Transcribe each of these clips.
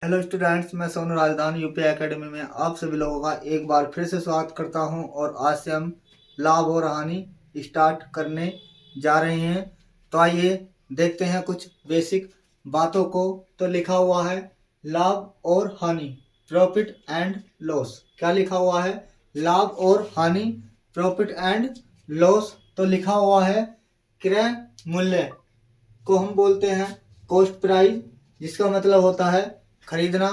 Hello students, मैं सोनू राजधानी UP academy में आप सभी लोगों का एक बार फिर से स्वागत करता हूं। और आज से हम लाभ और हानि स्टार्ट करने जा रहे हैं। तो आइए देखते हैं कुछ बेसिक बातों को। तो लिखा हुआ है लाभ और हानि, प्रॉफिट एंड लॉस। क्या लिखा हुआ है? लाभ और हानि, प्रॉफिट एंड लॉस। तो लिखा हुआ है क्रय मूल्य को हम बोलते हैं कॉस्ट प्राइस, जिसका मतलब होता है खरीदना।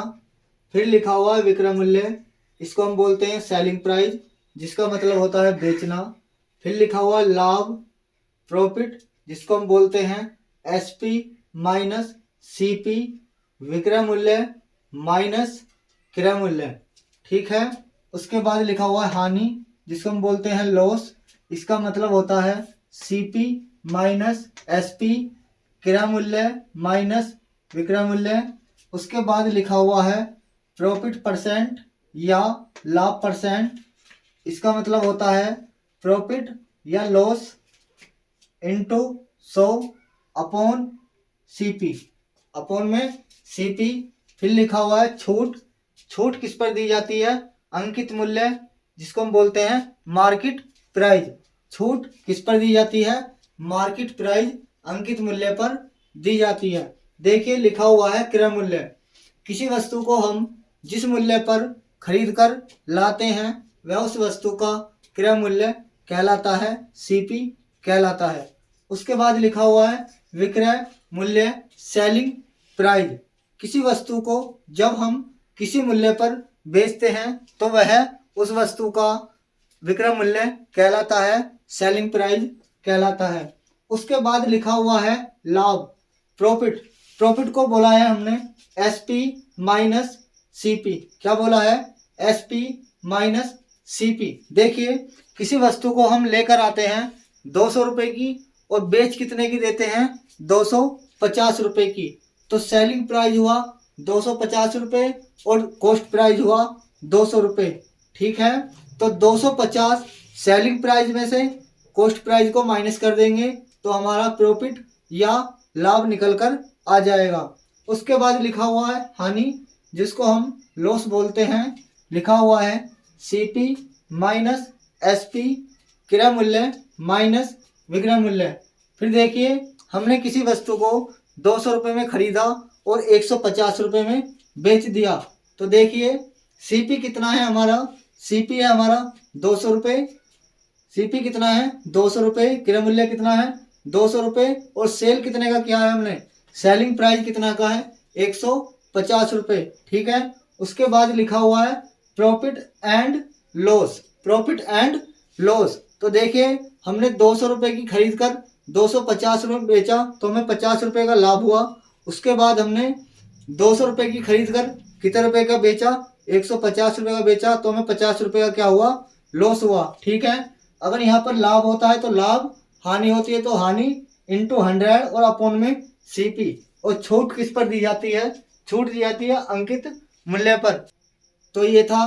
फिर लिखा हुआ है विक्रय मूल्य, इसको हम बोलते हैं सेलिंग प्राइस, जिसका मतलब होता है बेचना। फिर लिखा हुआ है लाभ, प्रॉफिट, जिसको हम बोलते हैं एसपी माइनस सीपी, विक्रय मूल्य माइनस क्रय मूल्य। ठीक है। उसके बाद लिखा हुआ है हानि, जिसको हम बोलते हैं लॉस, इसका मतलब होता है सीपी माइनस एसपी, क्रय मूल्य माइनस विक्रय मूल्य। उसके बाद लिखा हुआ है प्रॉफिट परसेंट या लाभ परसेंट, इसका मतलब होता है प्रॉफिट या loss into 100 upon CP, upon में सीपी। फिर लिखा हुआ है छूट, छूट किस पर दी जाती है? अंकित मूल्य, जिसको हम बोलते हैं मार्केट प्राइस। छूट किस पर दी जाती है? मार्केट प्राइस, अंकित मूल्य पर दी जाती है। देखिए लिखा हुआ है क्रय मूल्य। किसी वस्तु को हम जिस मूल्य पर खरीद कर लाते हैं वह उस वस्तु का क्रय मूल्य कहलाता है, सीपी कहलाता है। उसके बाद लिखा हुआ है विक्रय मूल्य, सेलिंग प्राइस। किसी वस्तु को जब हम किसी मूल्य पर बेचते हैं तो वह उस वस्तु का विक्रय मूल्य कहलाता है, सेलिंग प्राइस कहलाता है। उसके बाद लिखा हुआ है लाभ, प्रॉफिट। प्रॉफिट को बोला है हमने एसपी माइनस सीपी। क्या बोला है? SP minus CP. देखिए किसी वस्तु को हम लेकर आते हैं 200 रुपए की और बेच कितने की देते हैं? 250 रुपए की। तो सेलिंग प्राइस हुआ 250 रुपए और कॉस्ट प्राइस हुआ 200 रुपए। ठीक है। तो 250 सेलिंग प्राइस में से कॉस्ट प्राइस को माइनस कर देंगे तो हमारा प्रॉफिट या लाभ निकल कर आ जाएगा। उसके बाद लिखा हुआ है हानि, जिसको हम लॉस बोलते हैं। लिखा हुआ है सीपी माइनस एसपी, क्रय मूल्य माइनस विक्रय मूल्य। फिर देखिए हमने किसी वस्तु को 200 रुपये में खरीदा और 150 रुपये में बेच दिया। तो देखिए सीपी कितना है हमारा? सीपी है हमारा 200 रुपये। सीपी कितना है? 200 रुपये। क्रय मूल्य कितना है? 200 रुपये। और सेल कितने का किया है हमने? सेलिंग प्राइस कितना का है? 150 रुपये। ठीक है। उसके बाद लिखा हुआ है profit and loss, profit and loss. तो देखिए हमने 200 रुपये की खरीद कर 250 रुपये में बेचा तो हमें 50 रुपये का लाभ हुआ। उसके बाद हमने 200 रुपये की खरीद कर कितने रुपए का बेचा? 150 रुपये का बेचा तो हमें 50 रुपये का क्या हुआ? लॉस हुआ। ठीक है। अगर यहाँ पर लाभ होता है तो लाभ, हानि होती है तो हानि इंटू 100 और अपॉन में सीपी। और छूट किस पर दी जाती है? छूट दी जाती है अंकित मूल्य पर। तो ये था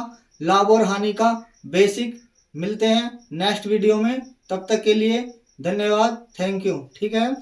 लाभ और हानि का बेसिक। मिलते हैं नेक्स्ट वीडियो में, तब तक के लिए धन्यवाद, थैंक यू। ठीक है।